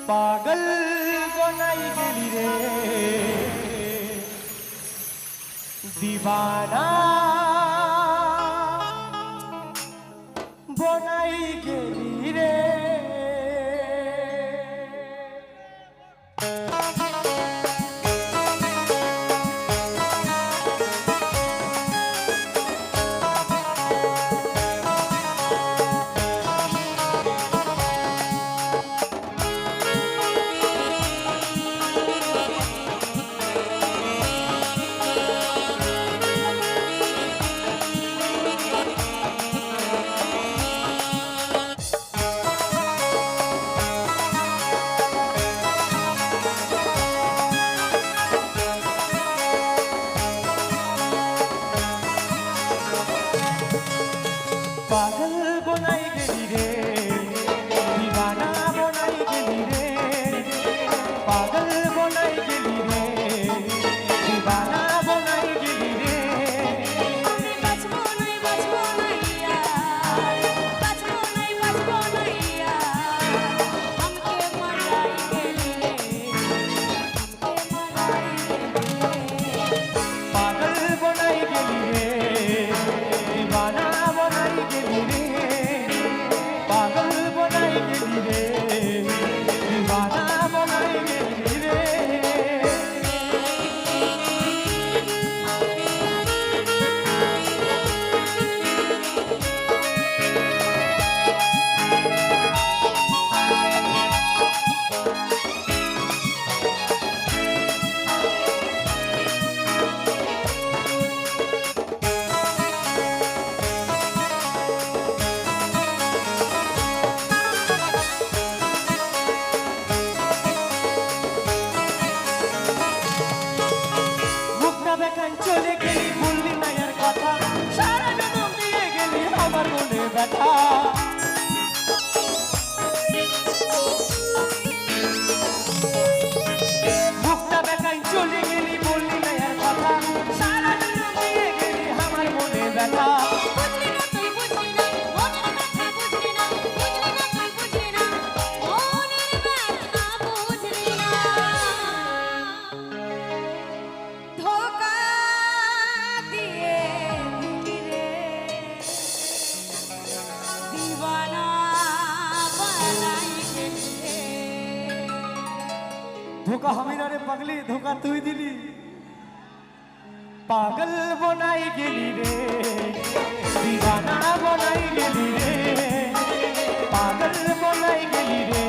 পাগল বনাই গেলি রে দিবানা বনাই গেলি রে পাগল বনাই গেলি রে দিবানা বনাই গেলি রে পাগল বনাই গেলি রে দিবানা বনাই গেলি রে বাঁচবো নাই আমাকে মারাই গেলি রে পাগল বনাই গেলি রে দিবানা বনাই গেলি রে পাগল বনাই গেলি রে দিবানা বনাই গেলি রে চলে গেলি বললি না আর কথা সারা জনম দিয়ে গেলি আমার মনে ব্যথা মুখটা দেখাই চলে গেলি বললি না আর কথা সারা জনম দিয়ে গেলি আমার মনে ব্যথা বুঝলি না তুই বুঝলি না মনের ব্যথা বুঝলি না বুঝলি না তুই বুঝলি না মনের ব্যথা धोखा हमें रे पगली धोखा तू ही दिली पागल बनाई गेली रे दीवाना बनाई गेली रे पागल बनाई गेली रे